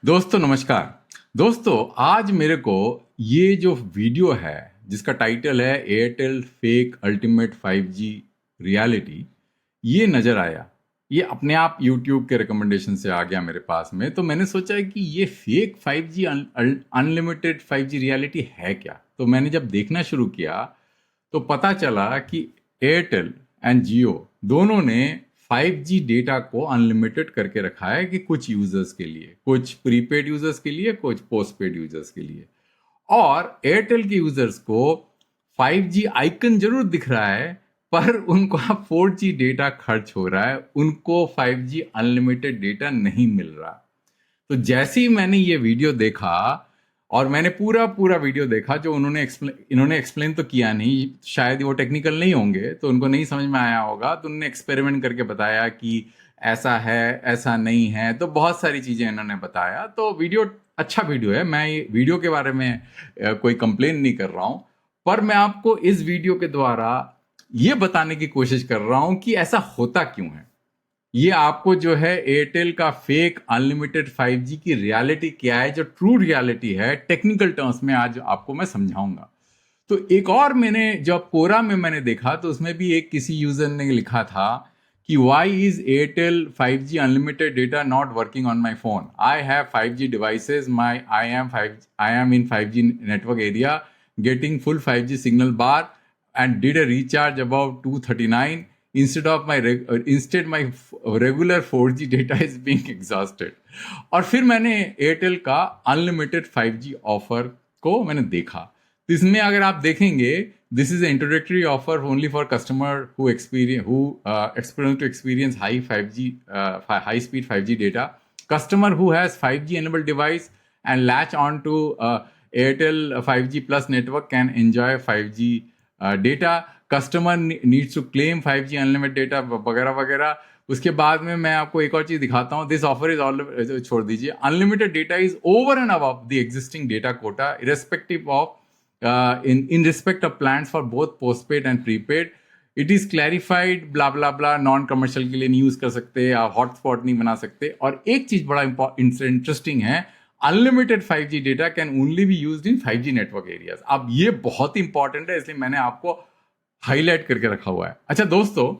दोस्तों नमस्कार। दोस्तों आज मेरे को ये जो वीडियो है जिसका टाइटल है Airtel fake ultimate 5G reality, ये नज़र आया। ये अपने आप यूट्यूब के रिकमेंडेशन से आ गया मेरे पास में। तो मैंने सोचा कि ये fake 5G unlimited 5G reality है क्या। तो मैंने जब देखना शुरू किया तो पता चला कि एयरटेल एंड जियो दोनों ने 5G डेटा को अनलिमिटेड करके रखा है कि कुछ यूजर्स के लिए, कुछ प्रीपेड यूजर्स के लिए, कुछ पोस्टपेड यूजर्स के लिए। और एयरटेल के यूजर्स को 5G आइकन जरूर दिख रहा है, पर उनको 4G डेटा खर्च हो रहा है, उनको 5G अनलिमिटेड डेटा नहीं मिल रहा। तो जैसे ही मैंने ये वीडियो देखा और मैंने पूरा पूरा वीडियो देखा, जो इन्होंने एक्सप्लेन तो किया नहीं, शायद वो टेक्निकल नहीं होंगे तो उनको नहीं समझ में आया होगा, तो उन्होंने एक्सपेरिमेंट करके बताया कि ऐसा है ऐसा नहीं है, तो बहुत सारी चीज़ें इन्होंने बताया। तो वीडियो अच्छा वीडियो है, मैं ये वीडियो के बारे में कोई कंप्लेन नहीं कर रहा हूँ, पर मैं आपको इस वीडियो के द्वारा ये बताने की कोशिश कर रहा हूँ कि ऐसा होता क्यों है। ये आपको जो है एयरटेल का फेक अनलिमिटेड 5G की रियलिटी क्या है, जो ट्रू रियलिटी है, टेक्निकल टर्म्स में आज आपको मैं समझाऊंगा। तो एक और मैंने जब कोरा में मैंने देखा तो उसमें भी एक किसी यूजर ने लिखा था कि why is Airtel 5G unlimited data not working on my phone, I have 5G devices, my I am in 5G network area getting full 5G signal bar and did a recharge about 239 instead my regular 4G data is being exhausted। और फिर मैंने Airtel का unlimited 5G offer को मैंने देखा। तो इसमें अगर आप देखेंगे, this is introductory offer only for customer who experience high speed 5G data, customer who has 5G enabled device and latch on to Airtel 5G plus network can enjoy 5G data, customer needs to claim 5G unlimited data वगैरह वगैरह। उसके बाद में मैं आपको एक और चीज दिखाता हूँ। दिस ऑफर इज ऑल, छोड़ दीजिए, unlimited data is over and above the existing data quota irrespective of in respect of plans for both postpaid and prepaid. It is clarified blah blah blah, non commercial के लिए नहीं use कर सकते, आप hotspot नहीं बना सकते। और एक चीज बड़ा इंटरेस्टिंग है, unlimited 5G data can only be used in 5G network areas. अब ये बहुत इंपॉर्टेंट है, इसलिए मैंने आपको हाईलाइट करके रखा हुआ है। अच्छा दोस्तों,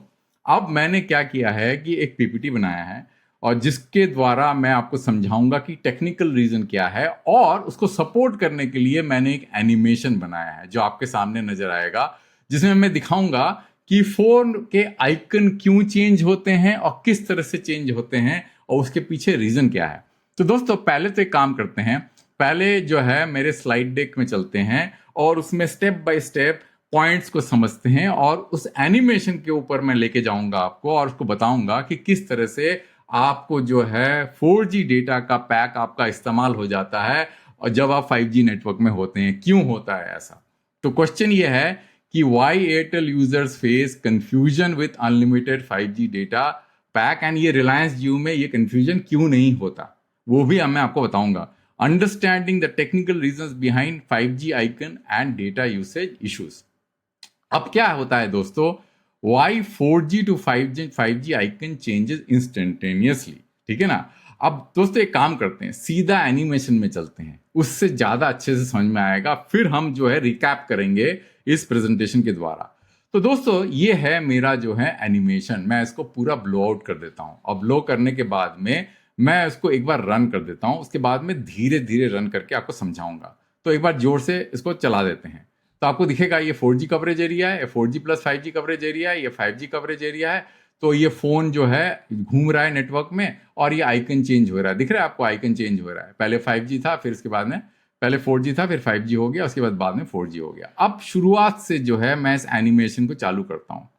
अब मैंने क्या किया है कि एक पीपीटी बनाया है और जिसके द्वारा मैं आपको समझाऊंगा कि टेक्निकल रीजन क्या है, और उसको सपोर्ट करने के लिए मैंने एक एनिमेशन बनाया है जो आपके सामने नजर आएगा, जिसमें मैं दिखाऊंगा कि फोन के आइकन क्यों चेंज होते हैं और किस तरह से चेंज होते हैं और उसके पीछे रीजन क्या है। तो दोस्तों पहले तो एक काम करते हैं, पहले जो है मेरे स्लाइड डेक में चलते हैं और उसमें स्टेप बाय स्टेप पॉइंट्स को समझते हैं, और उस एनिमेशन के ऊपर मैं लेके जाऊंगा आपको और उसको बताऊंगा कि किस तरह से आपको जो है 4G डेटा का पैक आपका इस्तेमाल हो जाता है और जब आप 5G नेटवर्क में होते हैं क्यों होता है ऐसा। तो क्वेश्चन ये है कि why Airtel users face confusion with unlimited 5G data pack, and ये रिलायंस जियो में ये कंफ्यूजन क्यों नहीं होता, वो भी मैं आपको बताऊंगा। Understanding the technical reasons behind 5G icon and data usage issues. अब क्या होता है दोस्तों, why 4G to 5G icon changes instantaneously, ठीक है ना। अब दोस्तों एक काम करते हैं, सीधा एनिमेशन में चलते हैं, उससे ज्यादा अच्छे से समझ में आएगा, फिर हम जो है रिकैप करेंगे इस प्रेजेंटेशन के द्वारा। तो दोस्तों ये है मेरा जो है एनिमेशन, मैं इसको पूरा ब्लो आउट कर देता हूं, और ब्लो करने के बाद में मैं इसको एक बार रन कर देता हूं, उसके बाद में धीरे धीरे रन करके आपको समझाऊंगा। तो एक बार जोर से इसको चला देते हैं, तो आपको दिखेगा ये 4G कवरेज एरिया है, 4G plus 5G coverage area है, ये 5G कवरेज एरिया है। तो ये फोन जो है घूम रहा है नेटवर्क में और ये आइकन चेंज हो रहा है, दिख रहा है आपको, आइकन चेंज हो रहा है। पहले 5G था, फिर उसके बाद में पहले 4G था, फिर 5G हो गया, उसके बाद में 4G हो गया। अब शुरुआत से जो है मैं इस एनिमेशन को चालू करता हूँ,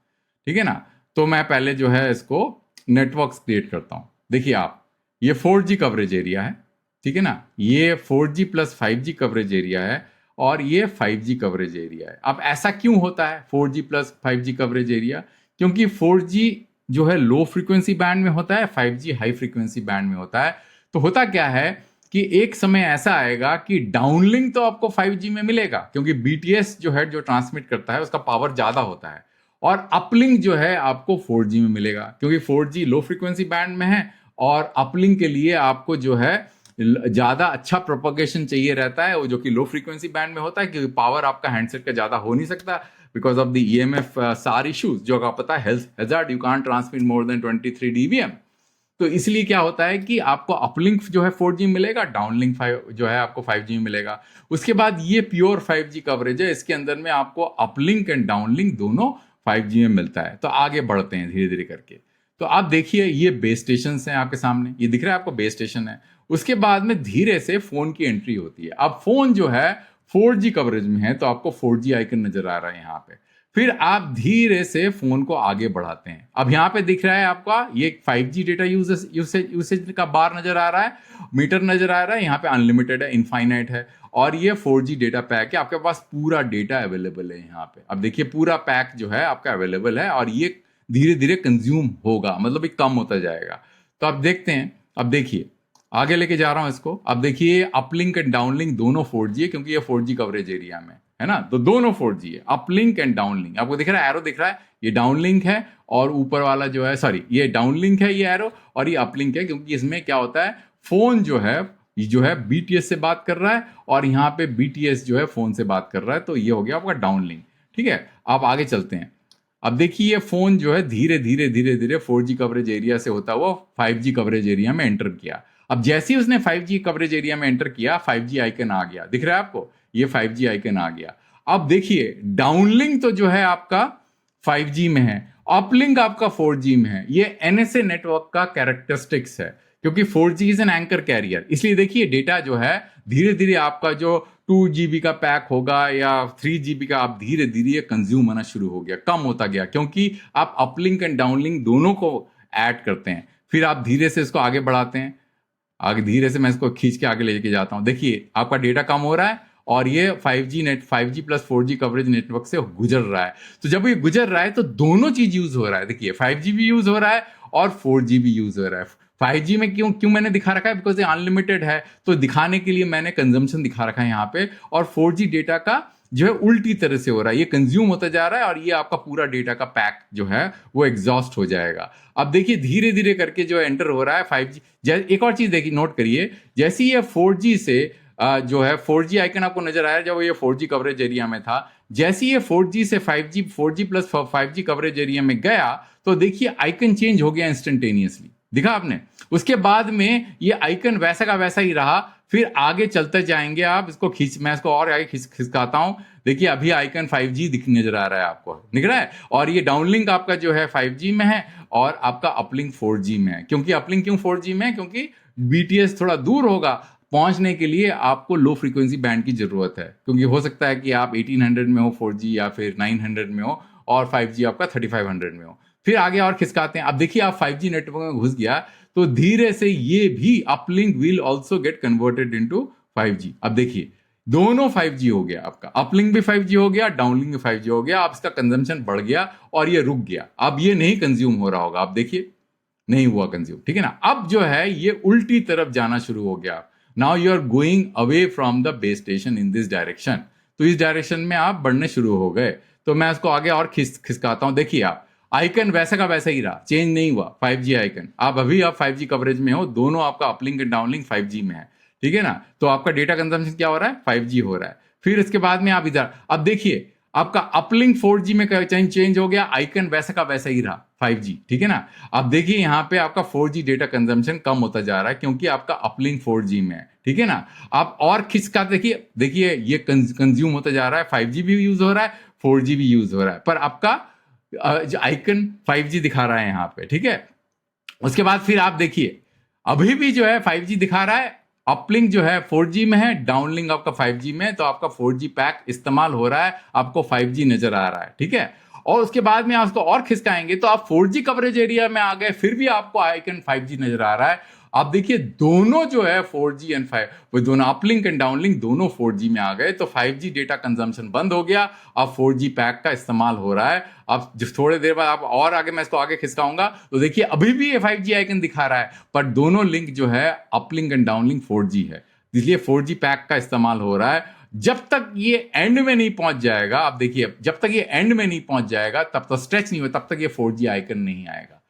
ठीक है ना। तो मैं पहले जो है इसको नेटवर्क क्रिएट करता हूँ। देखिए आप, ये 4G कवरेज एरिया है, ठीक है ना, ये 4G plus 5G coverage area है, और ये 5G कवरेज एरिया है। अब ऐसा क्यों होता है 4G plus 5G coverage area, क्योंकि 4G जो है लो फ्रीक्वेंसी बैंड में होता है, 5G हाई फ्रीक्वेंसी बैंड में होता है। तो होता क्या है कि एक समय ऐसा आएगा कि डाउनलिंक तो आपको 5G में मिलेगा, क्योंकि BTS जो है, जो ट्रांसमिट करता है, उसका पावर ज्यादा होता है, और अपलिंक जो है आपको 4G में मिलेगा, क्योंकि 4G लो फ्रीक्वेंसी बैंड में है, और अपलिंक के लिए आपको जो है ज़्यादा अच्छा प्रोपोगेशन चाहिए रहता है, वो जो कि लो फ्रीक्वेंसी बैंड में होता है, क्योंकि पावर आपका हैंडसेट का ज़्यादा हो नहीं सकता बिकॉज ऑफ द EMF सार इशूज, जो आपको पता है health hazard, you can't transmit more than 23 dBm। तो इसलिए क्या होता है कि आपको अपलिंक जो है 4G मिलेगा, डाउनलिंक 5 जो है आपको 5G मिलेगा। उसके बाद ये प्योर 5G कवरेज है, इसके अंदर में आपको अपलिंक एंड डाउनलिंक दोनों 5G में मिलता है। तो आगे बढ़ते हैं धीरे धीरे करके। तो आप देखिए ये बेस स्टेशन हैं आपके सामने, ये दिख रहा है आपको बेस स्टेशन है। उसके बाद में धीरे से फोन की एंट्री होती है। अब फोन जो है 4G कवरेज में है, तो आपको 4G आइकन नजर आ रहा है यहाँ पे। फिर आप धीरे से फोन को आगे बढ़ाते हैं। अब यहाँ पे दिख रहा है आपका ये 5G डेटा यूसेज का बार नजर आ रहा है, मीटर नजर आ रहा है। यहाँ पे अनलिमिटेड है, इनफाइनाइट है, और ये 4G डेटा पैक है। आपके पास पूरा डेटा अवेलेबल है यहाँ पे। अब देखिए पूरा पैक जो है आपका अवेलेबल है, और ये धीरे धीरे कंज्यूम होगा, मतलब ये कम होता जाएगा। तो आप देखते हैं, अब देखिए आगे लेके जा रहा हूं इसको। अब देखिए अपलिंक एंड डाउनलिंक दोनों 4G है, क्योंकि ये 4G कवरेज एरिया में है ना, तो दोनों 4G है, अपलिंक एंड डाउनलिंक। आपको दिख रहा है एरो दिख रहा है, ये डाउनलिंक है, और ऊपर वाला जो है सॉरी ये डाउनलिंक है ये एरो, और ये अपलिंक है, क्योंकि इसमें क्या होता है फोन जो है BTS से बात कर रहा है, और यहाँ पे BTS जो है फोन से बात कर रहा है, तो ये हो गया आपका डाउनलिंक। ठीक है, आप आगे चलते हैं। अब देखिए ये फोन जो है धीरे धीरे धीरे धीरे 4G कवरेज एरिया से होता हुआ 5G कवरेज एरिया में एंटर किया। अब जैसे ही उसने 5G कवरेज एरिया में एंटर किया, 5G आइकन आ गया, दिख रहा है आपको, ये 5G आइकन आ गया। अब देखिए डाउनलिंक तो जो है आपका 5G में है, अपलिंक आपका 4G में है। ये NSA नेटवर्क का कैरेक्टरिस्टिक्स है, क्योंकि 4G is an anchor career. इसलिए देखिए डेटा जो है धीरे धीरे आपका जो 2 GB का पैक होगा या 3 GB का, आप धीरे धीरे कंज्यूम होना शुरू हो गया, कम होता गया, क्योंकि आप अपलिंक एंड डाउनलिंक दोनों को ऐड करते हैं। फिर आप धीरे से इसको आगे बढ़ाते हैं, आगे धीरे से मैं इसको खींच के आगे लेके जाता हूं। देखिए आपका डेटा कम हो रहा है, और ये 5G plus 4G coverage network से गुजर रहा है। तो जब ये गुजर रहा है तो दोनों चीज यूज हो रहा है। देखिए 5G भी यूज हो रहा है और 4G भी यूज हो रहा है। 5G में क्यों क्यों मैंने दिखा रखा है, बिकॉज ये अनलिमिटेड है, तो दिखाने के लिए मैंने कंजम्पशन दिखा रखा है यहाँ पे। और 4G डेटा का जो है उल्टी तरह से हो रहा है, ये कंज्यूम होता जा रहा है, और ये आपका पूरा डेटा का पैक जो है वो एग्जॉस्ट हो जाएगा। अब देखिए धीरे धीरे करके जो एंटर हो रहा है 5G। एक और चीज देखिए, नोट करिए, जैसे ये 4G से जो है 4G आइकन आपको नजर आया जब ये 4G कवरेज एरिया में था, जैसे ये 4G से 5G 4G plus 5G coverage area में गया, तो देखिए आइकन चेंज हो गया इंस्टेंटेनियसली, दिखा आपने। उसके बाद में ये आइकन वैसा का वैसा ही रहा। फिर आगे चलते जाएंगे, आप इसको मैं इसको और आगे खिसकाता हूं। देखिए अभी आइकन 5G नजर आ रहा है, आपको दिख रहा है, और ये डाउनलिंक आपका जो है 5G में है, और आपका अपलिंक 4G में है। क्योंकि अपलिंक क्यों 4G में है, क्योंकि BTS थोड़ा दूर होगा, पहुंचने के लिए आपको लो फ्रीक्वेंसी बैंड की जरूरत है, क्योंकि हो सकता है कि आप 1800 में हो 4G, या फिर 900 में हो, और 5G आपका 3500 में हो। फिर आगे और खिसकाते हैं। अब देखिए आप 5G नेटवर्क में घुस गया, तो धीरे से ये भी uplink will also get converted into 5G। अब देखिए दोनों 5G हो गया, आपका अपलिंक भी 5G हो गया, डाउनलिंक भी 5G हो गया। अब इसका कंजम्पशन बढ़ गया और ये रुक गया। अब ये नहीं कंज्यूम हो रहा होगा, आप देखिए नहीं हुआ कंज्यूम, ठीक है ना। अब जो है ये उल्टी तरफ जाना शुरू हो गया। Now you are going away from the base station in this direction. तो इस डायरेक्शन में आप बढ़ने शुरू हो गए। तो मैं इसको आगे और खिसकाता हूं। देखिए आप आइकन वैसा का वैसा ही रहा, चेंज नहीं हुआ। 5G आइकन आप 5G कवरेज में हो, दोनों आपका अपलिंक एंड डाउनलिंक 5G में है, ठीक है ना। तो आपका डेटा कंजम्पशन क्या हो रहा है, 5G हो रहा है। फिर इसके बाद में आप इधर अब देखिए आपका अपलिंक 4G में चेंज हो गया, आइकन वैसा का वैसा ही रहा 5G, ठीक है ना। अब देखिए यहाँ पे आपका 4G डेटा कंजम्पशन कम होता जा रहा है, क्योंकि आपका अपलिंक 4G में है, ठीक है ना। आप और खिसका देखिए ये कंज्यूम होता जा रहा है, 5G भी यूज हो रहा है, 4G भी यूज हो रहा है, पर आपका जो आइकन 5G दिखा रहा है यहाँ पे, ठीक है। उसके बाद फिर आप देखिए अभी भी जो है 5G दिखा रहा है, अपलिंक जो है 4G में है, डाउनलिंक आपका 5G में है। तो आपका 4G पैक इस्तेमाल हो रहा है, आपको 5G नजर आ रहा है, ठीक है। और उसके बाद में आप उसको और खिसकाएंगे तो आप 4G कवरेज एरिया में आ गए, फिर भी आपको आइकन 5G नजर आ रहा है। आप देखिए दोनों जो है 4G एंड 5 वो दोनों अपलिंक एंड डाउनलिंक दोनों 4G में आ गए। तो 5G डेटा कंजम्पशन बंद हो गया, अब 4G पैक का इस्तेमाल हो रहा है। अब जिस थोड़ी देर बाद आप और आगे मैं इसको आगे खिसकाऊंगा तो देखिए अभी भी ये 5G आइकन दिखा रहा है, पर दोनों लिंक जो है अपलिंक एंड डाउनलिंक 4G है, इसलिए 4G पैक का इस्तेमाल हो रहा है। जब तक ये एंड में नहीं पहुंच जाएगा, आप देखिए जब तक ये एंड में नहीं पहुंच जाएगा, तब तक स्ट्रेच नहीं हुआ, तब तक ये 4G आइकन नहीं आएगा।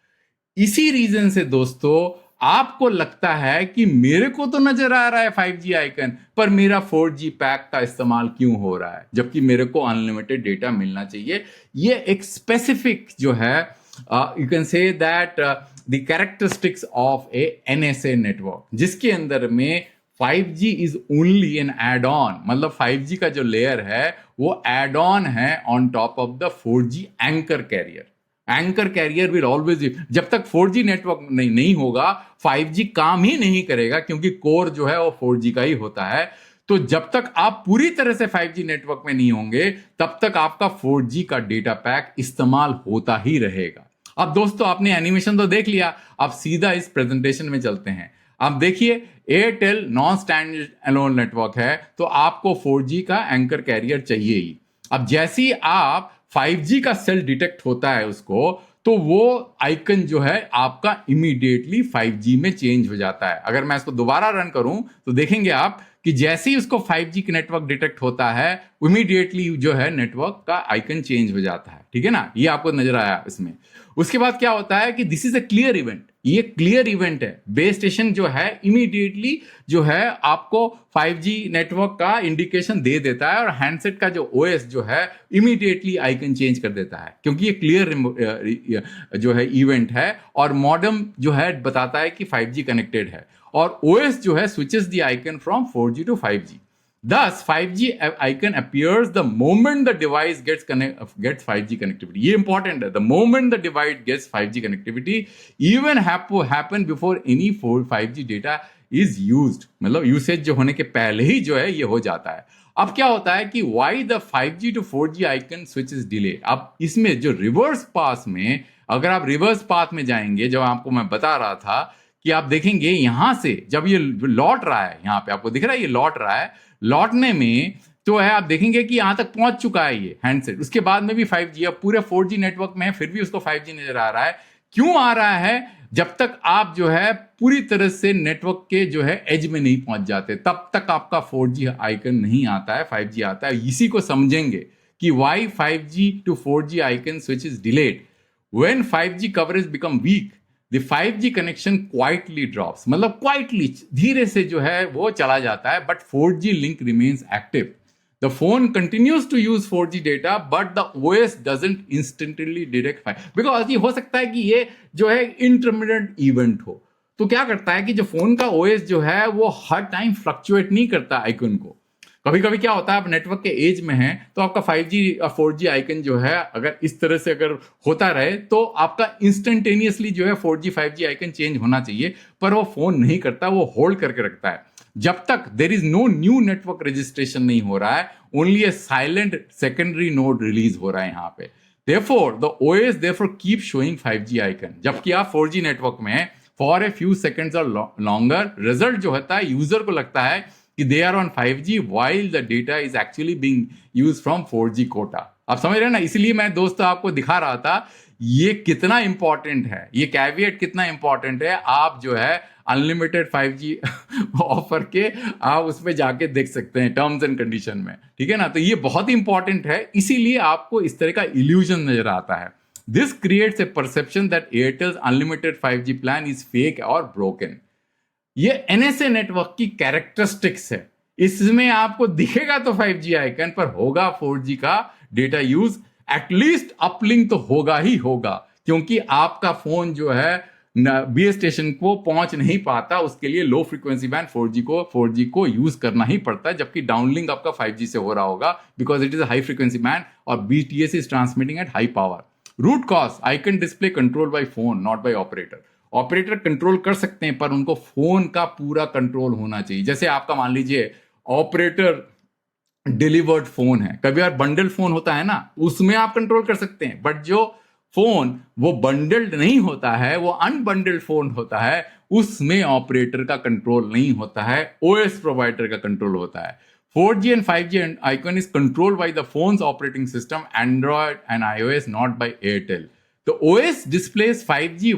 इसी रीजन से दोस्तों आपको लगता है कि मेरे को तो नजर आ रहा है 5G आइकन, पर मेरा 4G पैक का इस्तेमाल क्यों हो रहा है, जबकि मेरे को अनलिमिटेड डेटा मिलना चाहिए। ये एक स्पेसिफिक जो है, you can say that the characteristics of a NSA network, जिसके अंदर में 5G is only an add on, मतलब 5G का जो लेयर है वो एड ऑन है on top of the 4G anchor carrier. Anchor carrier will always, जब तक 4G नेटवर्क नहीं होगा 5G काम ही नहीं करेगा, क्योंकि कोर जो है वो 4G का ही होता है। तो जब तक आप पूरी तरह से 5G नेटवर्क में नहीं होंगे, तब तक आपका 4G का डेटा पैक इस्तेमाल होता ही रहेगा। अब दोस्तों, आपने एनिमेशन तो देख लिया, अब सीधा इस प्रेजेंटेशन में चलते हैं। अब देखिए, Airtel non stand alone network है, तो आपको 4G का एंकर कैरियर चाहिए ही। अब जैसे ही आप 5G का सेल डिटेक्ट होता है उसको, तो वो आइकन जो है आपका इमीडिएटली 5G में चेंज हो जाता है। अगर मैं इसको दोबारा रन करूं तो देखेंगे आप कि जैसे ही उसको 5G का नेटवर्क डिटेक्ट होता है, इमीडिएटली जो है नेटवर्क का आइकन चेंज हो जाता है। ठीक है ना, ये आपको नजर आया इसमें। उसके बाद क्या होता है कि this is a clear event, ये क्लियर इवेंट है। बेस स्टेशन जो है इमीडिएटली जो है आपको 5G नेटवर्क का इंडिकेशन दे देता है, और हैंडसेट का जो OS जो है इमीडिएटली आइकन चेंज कर देता है, क्योंकि ये क्लियर जो है इवेंट है, और मॉडेम जो है बताता है कि 5G कनेक्टेड है, और OS जो है switches the icon from 4G to 5G। Thus, 5G icon appears the moment the device gets 5G connectivity. ये important है. The moment the device gets 5G connectivity, even happen before any 5G data is used. मतलब usage जो होने के पहले ही जो है ये हो जाता है। अब क्या होता है कि why the 5G to 4G icon switch is delay? अब इसमें जो रिवर्स पास में, अगर आप रिवर्स पाथ में जाएंगे, जो आपको मैं बता रहा था कि आप देखेंगे यहां से जब ये लौट रहा है, यहां पे आपको दिख रहा है ये लौट रहा है, लौटने में तो है आप देखेंगे कि यहां तक पहुंच चुका है ये हैंडसेट, उसके बाद में भी 5G, अब पूरे 4G नेटवर्क में है फिर भी उसको 5G नजर आ रहा है। क्यों आ रहा है? जब तक आप जो है पूरी तरह से नेटवर्क के जो है एज में नहीं पहुंच जाते, तब तक आपका 4G आइकन नहीं आता है, 5G आता है। इसी को समझेंगे कि why 5G to 4G icon switch is delayed. When 5G coverage become weak, the 5G connection quietly drops, मतलब quietly धीरे से जो है वो चला जाता है, but 4G link remains active. The phone continues to use 4G data, but the OS doesn't instantly detect 5G, because ये हो सकता है कि ये जो है intermittent event हो। तो क्या करता है कि जो फोन का OS जो है वो हर टाइम फ्लक्चुएट नहीं करता आइकन को। कभी कभी क्या होता है, आप नेटवर्क के एज में हैं तो आपका 5G और 4G आइकन जो है अगर इस तरह से अगर होता रहे तो आपका इंस्टेंटेनियसली जो है 4G 5G आइकन चेंज होना चाहिए, पर वो फोन नहीं करता, वो होल्ड करके रखता है जब तक there is no new network registration नहीं हो रहा है, only a silent secondary node release हो रहा है यहाँ पे। Therefore, the OS therefore keeps showing 5G icon, जबकि आप 4G नेटवर्क में हैं फॉर ए फ्यू सेकेंड्स और लॉन्गर। रिजल्ट जो होता है यूजर को लगता है कि they are on 5G while the data is actually being used from 4G quota. आप समझ रहे हैं ना, इसलिए मैं दोस्तों आपको दिखा रहा था ये कितना इंपॉर्टेंट है, ये कैविएट कितना इंपॉर्टेंट है। आप जो है अनलिमिटेड 5G ऑफर के आप उसमें जाके देख सकते हैं टर्म्स एंड कंडीशन में, ठीक है ना। तो ये बहुत ही इंपॉर्टेंट है, इसीलिए आपको इस तरह का इल्यूजन नजर आता है। This creates a perception that Airtel's unlimited 5G plan is fake और ब्रोकन। ये NSA नेटवर्क की कैरेक्टरिस्टिक्स है, इसमें आपको दिखेगा तो 5G आइकन, पर होगा 4G का डेटा यूज, एटलीस्ट अपलिंक तो होगा ही होगा, क्योंकि आपका फोन जो है बेस स्टेशन को पहुंच नहीं पाता, उसके लिए लो फ्रीक्वेंसी बैंड 4G को यूज करना ही पड़ता है, जबकि डाउनलिंक आपका 5G से हो रहा होगा because it is high frequency band और BTS is transmitting at high power. Root cause icon display control by phone not by operator. Operator control कर सकते हैं पर उनको फोन का पूरा कंट्रोल होना चाहिए। जैसे आपका मान लीजिए ऑपरेटर डिलीवर्ड फोन है, कभी बार बंडल फोन होता है ना, उसमें आप कंट्रोल कर सकते हैं, बट जो फोन वो बंडल्ड नहीं होता है, वो अनबंडल्ड फोन होता है, उसमें ऑपरेटर का कंट्रोल नहीं होता है, OS प्रोवाइडर का कंट्रोल होता है। 4G and 5G icon is controlled by the phone's operating system, Android and iOS, not by Airtel. The OS displays 5G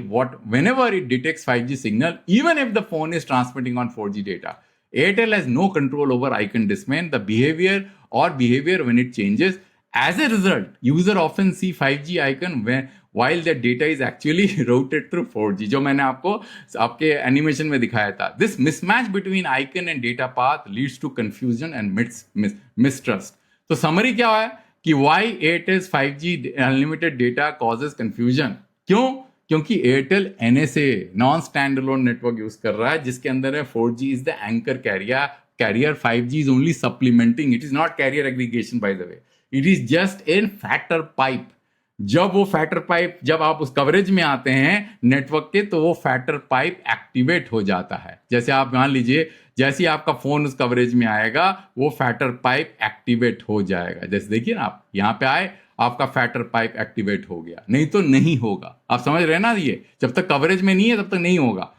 whenever it detects 5G signal, even if the phone is transmitting on 4G data. Airtel has no control over icon display, the behavior when it changes. As a result, user often see 5G icon while the data is actually routed through 4G, जो मैंने आपको आपके animation में दिखाया था. This mismatch between icon and data path leads to confusion and mistrust. तो summary क्या है कि why Airtel's 5G unlimited data causes confusion. क्यों? क्योंकि Airtel NSA non stand alone network use कर रहा है, जिसके अंदर है 4G is the anchor carrier, 5G is only supplementing, it is not carrier aggregation by the way, it is just a fatter pipe. जब वो फैटर पाइप, जब आप उस कवरेज में आते हैं नेटवर्क के, तो वो फैटर पाइप एक्टिवेट हो जाता है. जैसे आप मान लीजिए, जैसे आपका फोन उस कवरेज में आएगा वो फैटर पाइप एक्टिवेट हो जाएगा. जैसे देखिए ना, आप यहाँ पे आए, आपका फैटर पाइप एक्टिवेट हो गया, नहीं तो नहीं होगा. आप समझ रहे हैं ना, ये जब तक कवरेज में नहीं है तब तक नहीं होगा.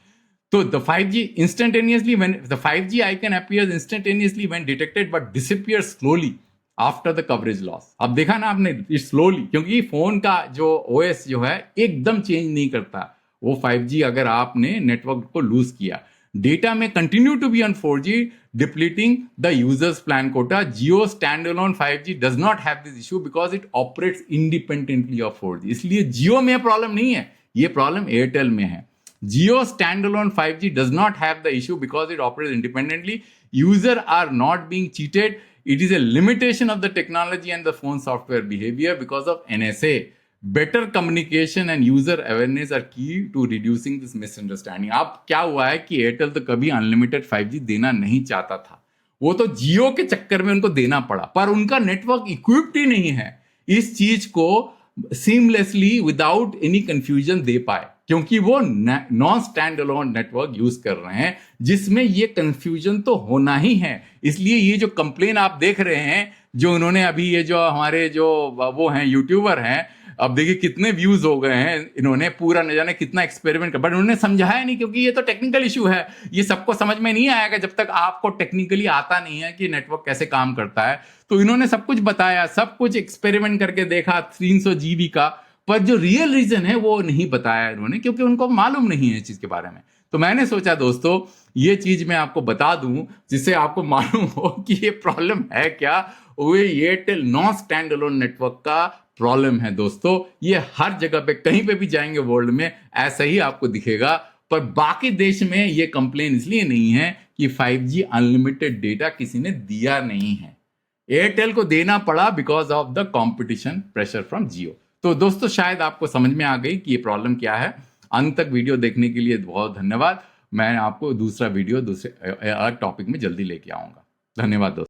So the 5G instantaneously, when the 5G icon appears instantaneously when detected but disappears slowly after the coverage loss. अब देखा ना आपने, स्लोली, क्योंकि फोन का जो OS जो है एकदम चेंज नहीं करता वो 5G अगर आपने नेटवर्क को लूज किया. डेटा में continue to be on 4G depleting the user's plan quota. Jio standalone 5G does not have this issue because it operates independently of 4G. इसलिए जियो में प्रॉब्लम नहीं है, ये प्रॉब्लम एयरटेल में है. Jio standalone 5G does not have the issue because it operates independently. Users are not being cheated. It is a limitation of the technology and the phone software behavior because of NSA. Better communication and user awareness are key to reducing this misunderstanding. अब क्या हुआ है कि Airtel तो कभी unlimited 5G देना नहीं चाहता था, वो तो जियो के चक्कर में उनको देना पड़ा, पर उनका नेटवर्क इक्विप्ड ही नहीं है इस चीज को सीमलेसली विदाउट एनी कंफ्यूजन दे पाए, क्योंकि वो non stand alone network use कर रहे हैं जिसमें ये कंफ्यूजन तो होना ही है. इसलिए ये जो कंप्लेन आप देख रहे हैं, जो उन्होंने अभी, ये जो हमारे जो वो हैं यूट्यूबर हैं, अब देखिए कितने व्यूज हो गए हैं, इन्होंने पूरा न जाने कितना एक्सपेरिमेंट कर, बट उन्होंने समझाया नहीं, क्योंकि ये तो टेक्निकल इशू है, ये सबको समझ में नहीं आएगा जब तक आपको टेक्निकली आता नहीं है कि नेटवर्क कैसे काम करता है. तो इन्होंने सब कुछ बताया, सब कुछ एक्सपेरिमेंट करके देखा 300 GB का, पर जो रियल रीजन है वो नहीं बताया इन्होंने, क्योंकि उनको मालूम नहीं है इस चीज के बारे में. तो मैंने सोचा दोस्तों ये चीज मैं आपको बता दूं, जिससे आपको मालूम हो कि ये प्रॉब्लम है क्या. वो Airtel non stand alone network का प्रॉब्लम है दोस्तों. ये हर जगह पे, कहीं पे भी जाएंगे वर्ल्ड में ऐसा ही आपको दिखेगा, पर बाकी देश में ये कंप्लेन इसलिए नहीं है कि 5G अनलिमिटेड डेटा किसी ने दिया नहीं है, एयरटेल को देना पड़ा because of the competition pressure from Jio. तो दोस्तों शायद आपको समझ में आ गई कि ये प्रॉब्लम क्या है. अंत तक वीडियो देखने के लिए बहुत धन्यवाद. मैं आपको दूसरा वीडियो दूसरे टॉपिक में जल्दी लेके आऊंगा. धन्यवाद दोस्तों.